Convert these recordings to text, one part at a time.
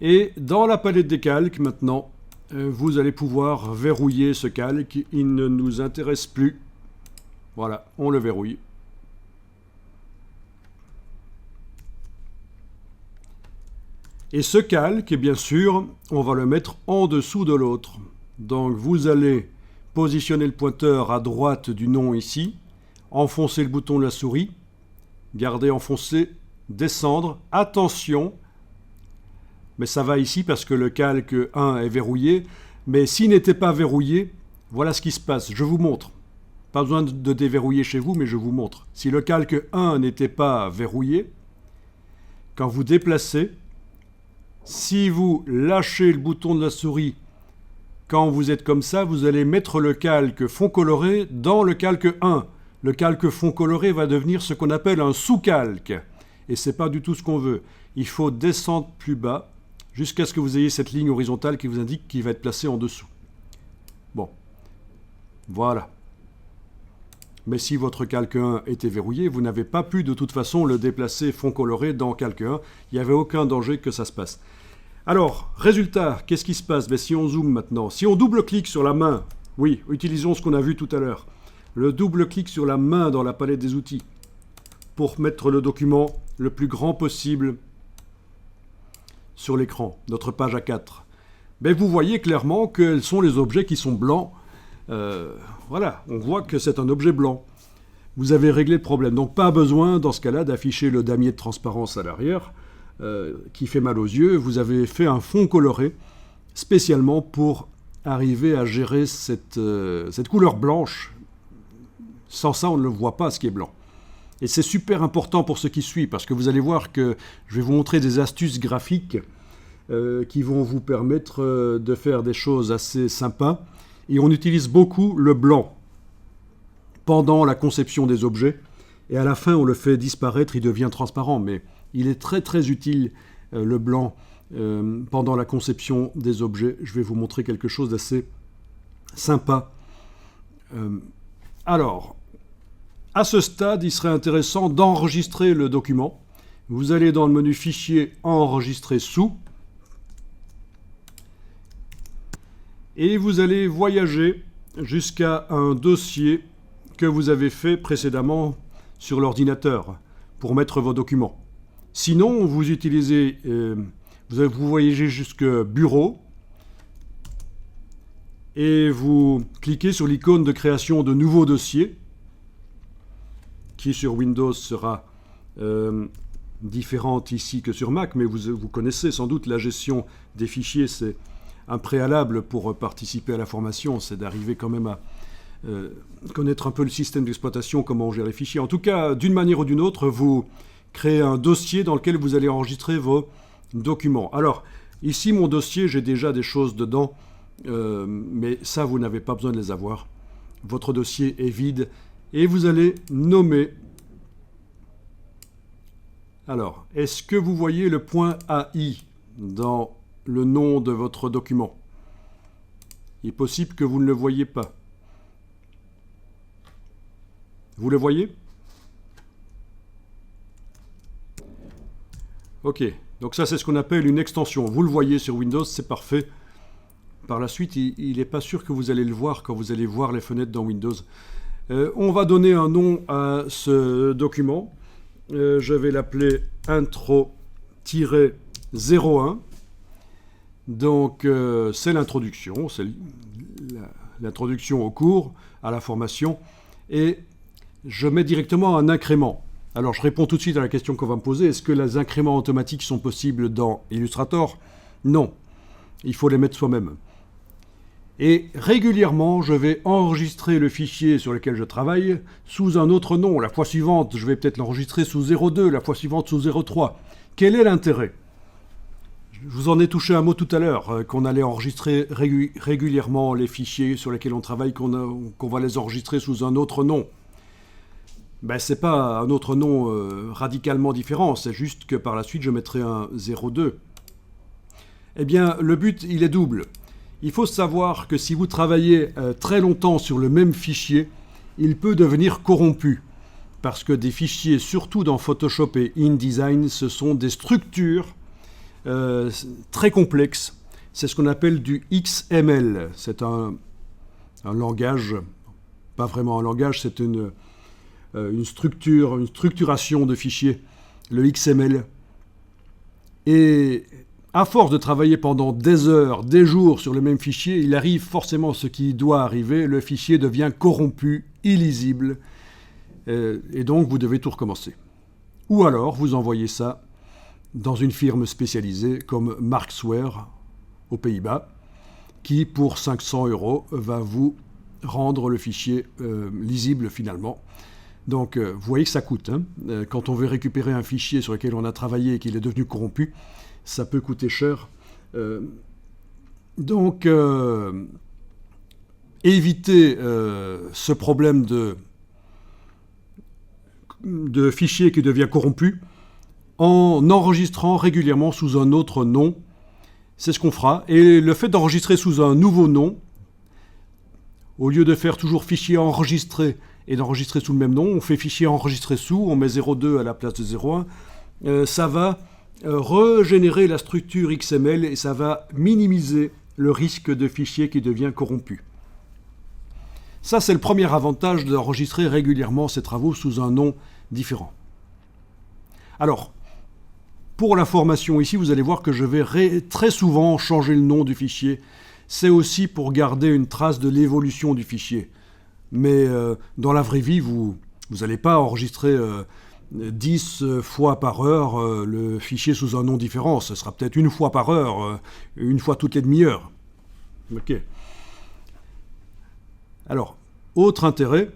Et dans la palette des calques, maintenant, vous allez pouvoir verrouiller ce calque. Il ne nous intéresse plus. Voilà, on le verrouille. Et ce calque, bien sûr, on va le mettre en dessous de l'autre. Donc vous allez positionner le pointeur à droite du nom ici, enfoncer le bouton de la souris, garder enfoncé, descendre. Attention, mais ça va ici parce que le calque 1 est verrouillé. Mais s'il n'était pas verrouillé, voilà ce qui se passe. Je vous montre. Pas besoin de déverrouiller chez vous, mais je vous montre. Si le calque 1 n'était pas verrouillé, quand vous déplacez, si vous lâchez le bouton de la souris quand vous êtes comme ça, vous allez mettre le calque fond coloré dans le calque 1. Le calque fond coloré va devenir ce qu'on appelle un sous-calque. Et ce n'est pas du tout ce qu'on veut. Il faut descendre plus bas jusqu'à ce que vous ayez cette ligne horizontale qui vous indique qu'il va être placé en dessous. Bon, voilà. Mais si votre calque 1 était verrouillé, vous n'avez pas pu de toute façon le déplacer fond coloré dans calque 1. Il n'y avait aucun danger que ça se passe. Alors, résultat, qu'est-ce qui se passe? Si on zoome maintenant, si on double-clique sur la main, oui, utilisons ce qu'on a vu tout à l'heure, le double-clic sur la main dans la palette des outils pour mettre le document le plus grand possible sur l'écran, notre page A4. Vous voyez clairement quels sont les objets qui sont blancs. Voilà, on voit que c'est un objet blanc. Vous avez réglé le problème. Donc pas besoin, dans ce cas-là, d'afficher le damier de transparence à l'arrière, qui fait mal aux yeux. Vous avez fait un fond coloré spécialement pour arriver à gérer cette couleur blanche. Sans ça, on ne le voit pas, ce qui est blanc. Et c'est super important pour ce qui suit, parce que vous allez voir que je vais vous montrer des astuces graphiques qui vont vous permettre de faire des choses assez sympas. Et on utilise beaucoup le blanc pendant la conception des objets. Et à la fin, on le fait disparaître, il devient transparent. Mais il est très très utile, le blanc, pendant la conception des objets. Je vais vous montrer quelque chose d'assez sympa. Alors, à ce stade, il serait intéressant d'enregistrer le document. Vous allez dans le menu Fichier, Enregistrer sous. Et vous allez voyager jusqu'à un dossier que vous avez fait précédemment sur l'ordinateur pour mettre vos documents. Sinon, vous utilisez, vous voyagez jusque Bureau et vous cliquez sur l'icône de création de nouveau dossier qui sur Windows sera différente ici que sur Mac, mais vous connaissez sans doute la gestion des fichiers, c'est un préalable pour participer à la formation, c'est d'arriver quand même à connaître un peu le système d'exploitation, comment on gère les fichiers. En tout cas, d'une manière ou d'une autre, vous créez un dossier dans lequel vous allez enregistrer vos documents. Alors, ici, mon dossier, j'ai déjà des choses dedans, mais ça, vous n'avez pas besoin de les avoir. Votre dossier est vide et vous allez nommer. Alors, est-ce que vous voyez le point AI dans le nom de votre document? Il est possible que vous ne le voyez pas. Vous le voyez? Ok, donc ça c'est ce qu'on appelle une extension. Vous le voyez sur Windows, c'est parfait. Par la suite, il n'est pas sûr que vous allez le voir quand vous allez voir les fenêtres dans Windows. On va donner un nom à ce document. Je vais l'appeler intro-01. Donc, c'est l'introduction, c'est l'introduction au cours, à la formation, et je mets directement un incrément. Alors, je réponds tout de suite à la question qu'on va me poser. Est-ce que les incréments automatiques sont possibles dans Illustrator? Non, il faut les mettre soi-même. Et régulièrement, je vais enregistrer le fichier sur lequel je travaille sous un autre nom. La fois suivante, je vais peut-être l'enregistrer sous 02, la fois suivante sous 03. Quel est l'intérêt? Je vous en ai touché un mot tout à l'heure, qu'on allait enregistrer régulièrement les fichiers sur lesquels on travaille, qu'on va les enregistrer sous un autre nom. Ce n'est pas un autre nom radicalement différent, c'est juste que par la suite je mettrai un 02. Eh bien, le but, il est double. Il faut savoir que si vous travaillez très longtemps sur le même fichier, il peut devenir corrompu. Parce que des fichiers, surtout dans Photoshop et InDesign, ce sont des structures très complexe. C'est ce qu'on appelle du XML. C'est un langage, pas vraiment un langage, c'est une structuration de fichiers, le XML. Et à force de travailler pendant des heures, des jours sur le même fichier, il arrive forcément ce qui doit arriver, le fichier devient corrompu, illisible, et donc vous devez tout recommencer. Ou alors vous envoyez ça dans une firme spécialisée comme Marksware aux Pays-Bas, qui pour 500 € va vous rendre le fichier lisible finalement. Donc vous voyez que ça coûte. Hein. Quand on veut récupérer un fichier sur lequel on a travaillé et qu'il est devenu corrompu, ça peut coûter cher. Donc évitez ce problème de fichier qui devient corrompu en enregistrant régulièrement sous un autre nom. C'est ce qu'on fera. Et le fait d'enregistrer sous un nouveau nom, au lieu de faire toujours fichier enregistré et d'enregistrer sous le même nom, on fait fichier enregistré sous, on met 02 à la place de 01. Ça va régénérer la structure XML et ça va minimiser le risque de fichier qui devient corrompu. Ça, c'est le premier avantage d'enregistrer régulièrement ces travaux sous un nom différent. Alors, pour la formation ici, vous allez voir que je vais très souvent changer le nom du fichier. C'est aussi pour garder une trace de l'évolution du fichier. Mais dans la vraie vie, vous n'allez pas enregistrer 10 fois par heure le fichier sous un nom différent. Ce sera peut-être une fois par heure, une fois toutes les demi-heures. Ok. Alors, autre intérêt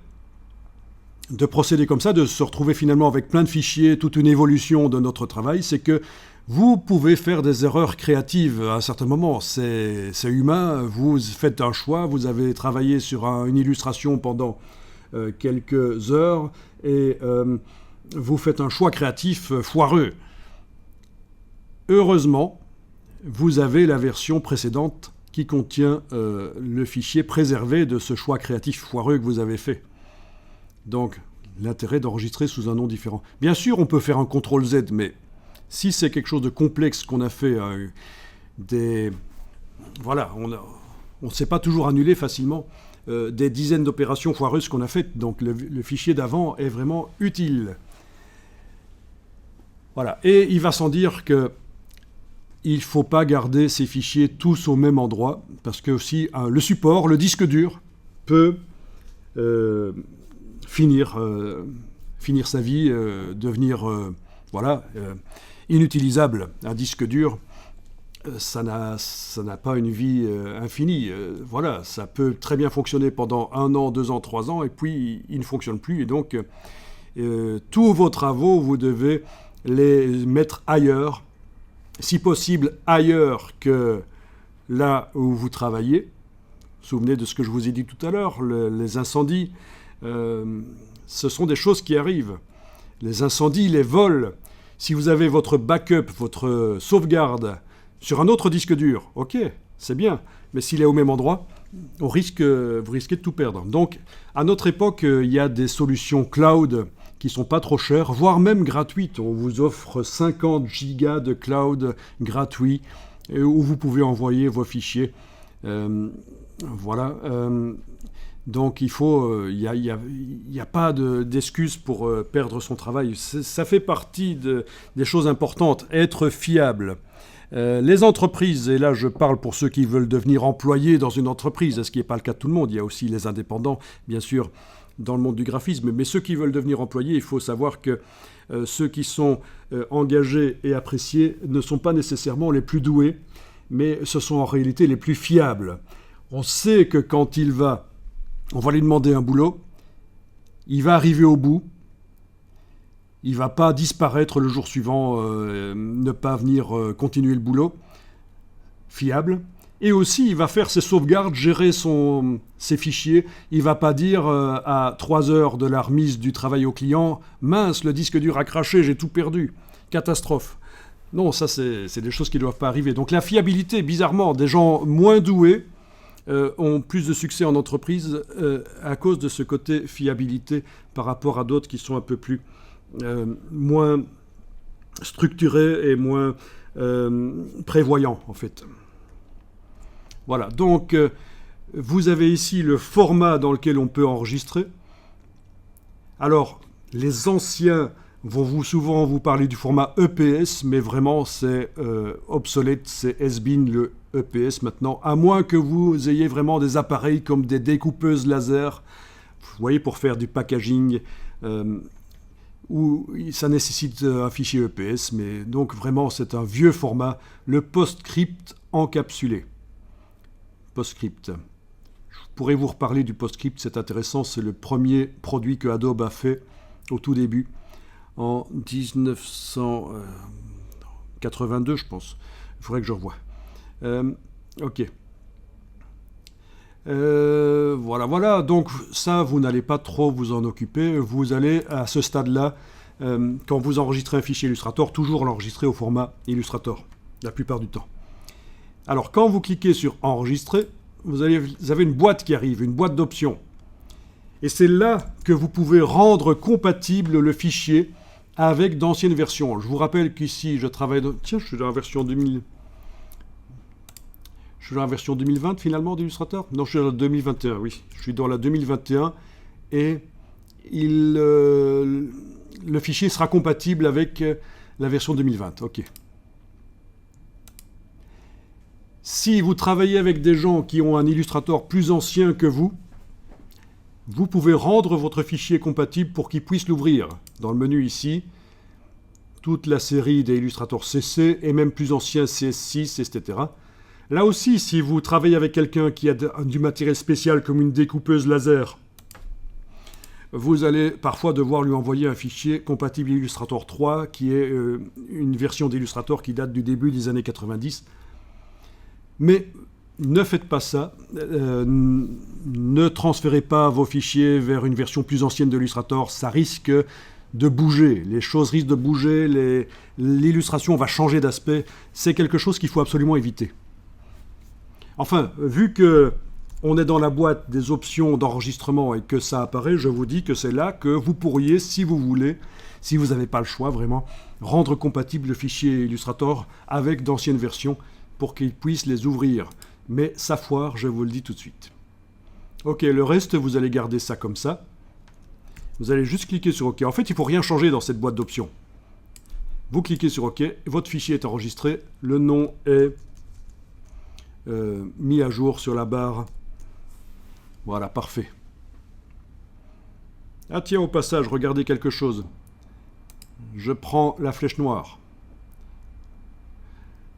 de procéder comme ça, de se retrouver finalement avec plein de fichiers, toute une évolution de notre travail, c'est que vous pouvez faire des erreurs créatives à un certain moment. C'est humain, vous faites un choix, vous avez travaillé sur une illustration pendant quelques heures et vous faites un choix créatif foireux. Heureusement, vous avez la version précédente qui contient le fichier préservé de ce choix créatif foireux que vous avez fait. Donc, l'intérêt d'enregistrer sous un nom différent. Bien sûr, on peut faire un CTRL-Z, mais si c'est quelque chose de complexe qu'on a fait, voilà, on ne sait pas toujours annuler facilement des dizaines d'opérations foireuses qu'on a faites. Donc, le fichier d'avant est vraiment utile. Voilà. Et il va sans dire que il ne faut pas garder ces fichiers tous au même endroit, parce que aussi le support, le disque dur, peut finir sa vie, devenir inutilisable. Un disque dur, ça n'a pas une vie infinie. Voilà, ça peut très bien fonctionner pendant 1 an, 2 ans, 3 ans, et puis il ne fonctionne plus. Et donc, tous vos travaux, vous devez les mettre ailleurs, si possible ailleurs que là où vous travaillez. Vous vous souvenez de ce que je vous ai dit tout à l'heure, les incendies, ce sont des choses qui arrivent. Les incendies, les vols, si vous avez votre backup, votre sauvegarde sur un autre disque dur, ok, c'est bien, mais s'il est au même endroit, vous risquez de tout perdre. Donc, à notre époque, il y a des solutions cloud qui sont pas trop chères, voire même gratuites. On vous offre 50 gigas de cloud gratuit où vous pouvez envoyer vos fichiers. Voilà. Donc il n'y a pas d'excuse pour perdre son travail. Ça fait partie des choses importantes, être fiable. Les entreprises, et là je parle pour ceux qui veulent devenir employés dans une entreprise, ce qui n'est pas le cas de tout le monde, il y a aussi les indépendants, bien sûr, dans le monde du graphisme, mais ceux qui veulent devenir employés, il faut savoir que ceux qui sont engagés et appréciés ne sont pas nécessairement les plus doués, mais ce sont en réalité les plus fiables. On sait que quand on va lui demander un boulot, il va arriver au bout, il ne va pas disparaître le jour suivant, ne pas venir continuer le boulot, fiable. Et aussi, il va faire ses sauvegardes, gérer ses fichiers. Il ne va pas dire à 3 heures de la remise du travail au client « Mince, le disque dur a craché, j'ai tout perdu. Catastrophe ». Non, ça, c'est des choses qui ne doivent pas arriver. Donc la fiabilité, bizarrement, des gens moins doués ont plus de succès en entreprise à cause de ce côté fiabilité par rapport à d'autres qui sont un peu plus moins structurés et moins prévoyant, en fait. Voilà, donc vous avez ici le format dans lequel on peut enregistrer. Alors, les anciens vont souvent vous parler du format EPS, mais vraiment c'est obsolète, c'est has-been le EPS maintenant, à moins que vous ayez vraiment des appareils comme des découpeuses laser, vous voyez, pour faire du packaging, où ça nécessite un fichier EPS, mais donc vraiment c'est un vieux format, le PostScript encapsulé. PostScript. Je pourrais vous reparler du PostScript, c'est intéressant, c'est le premier produit que Adobe a fait au tout début, en 1982, je pense. Il faudrait que je revoie. Ok. Voilà. Donc ça, vous n'allez pas trop vous en occuper. Vous allez, à ce stade-là, quand vous enregistrez un fichier Illustrator, toujours l'enregistrer au format Illustrator, la plupart du temps. Alors, quand vous cliquez sur Enregistrer, vous avez une boîte qui arrive, une boîte d'options. Et c'est là que vous pouvez rendre compatible le fichier avec d'anciennes versions. Je vous rappelle qu'ici, je travaille... Tiens, je suis dans la version 2000... Je suis dans la version 2020 finalement d'Illustrator? Non, je suis dans la 2021, oui. Je suis dans la 2021 et le fichier sera compatible avec la version 2020. Ok. Si vous travaillez avec des gens qui ont un Illustrator plus ancien que vous pouvez rendre votre fichier compatible pour qu'ils puissent l'ouvrir. Dans le menu ici, toute la série des Illustrator CC et même plus anciens CS6, etc. Là aussi, si vous travaillez avec quelqu'un qui a du matériel spécial comme une découpeuse laser, vous allez parfois devoir lui envoyer un fichier compatible Illustrator 3, qui est une version d'Illustrator qui date du début des années 90. Mais ne faites pas ça. Ne transférez pas vos fichiers vers une version plus ancienne d'Illustrator. Ça risque de bouger. Les choses risquent de bouger. L'illustration va changer d'aspect. C'est quelque chose qu'il faut absolument éviter. Enfin, vu que on est dans la boîte des options d'enregistrement et que ça apparaît, je vous dis que c'est là que vous pourriez, si vous voulez, si vous n'avez pas le choix vraiment, rendre compatible le fichier Illustrator avec d'anciennes versions pour qu'ils puissent les ouvrir. Mais ça foire, je vous le dis tout de suite. Ok, le reste, vous allez garder ça comme ça. Vous allez juste cliquer sur OK. En fait, il ne faut rien changer dans cette boîte d'options. Vous cliquez sur OK, votre fichier est enregistré, le nom est mis à jour sur la barre. Voilà, parfait. Ah tiens, au passage, regardez quelque chose. Je prends la flèche noire.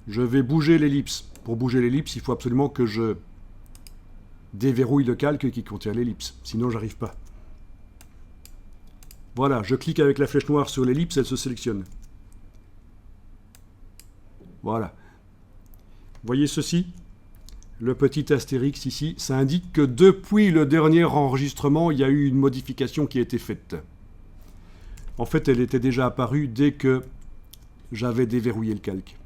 Je vais bouger l'ellipse. Pour bouger l'ellipse, il faut absolument que je déverrouille le calque qui contient l'ellipse. Sinon, j'arrive pas. Voilà, je clique avec la flèche noire sur l'ellipse, elle se sélectionne. Voilà. Voyez ceci? Le petit astérix ici, ça indique que depuis le dernier enregistrement, il y a eu une modification qui a été faite. En fait, elle était déjà apparue dès que j'avais déverrouillé le calque.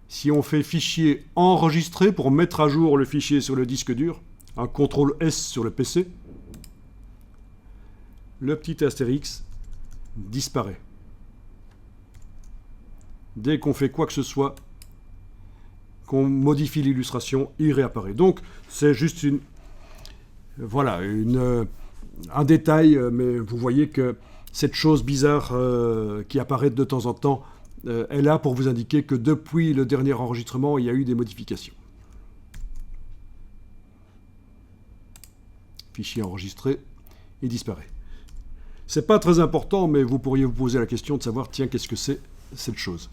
Si on fait fichier enregistré pour mettre à jour le fichier sur le disque dur, un CTRL S sur le PC, le petit astérix disparaît. Dès qu'on fait quoi que ce soit, qu'on modifie l'illustration, il réapparaît. Donc, c'est juste un détail, mais vous voyez que cette chose bizarre qui apparaît de temps en temps est là pour vous indiquer que depuis le dernier enregistrement, il y a eu des modifications. Fichier enregistré, il disparaît. C'est pas très important, mais vous pourriez vous poser la question de savoir, tiens, qu'est-ce que c'est cette chose ?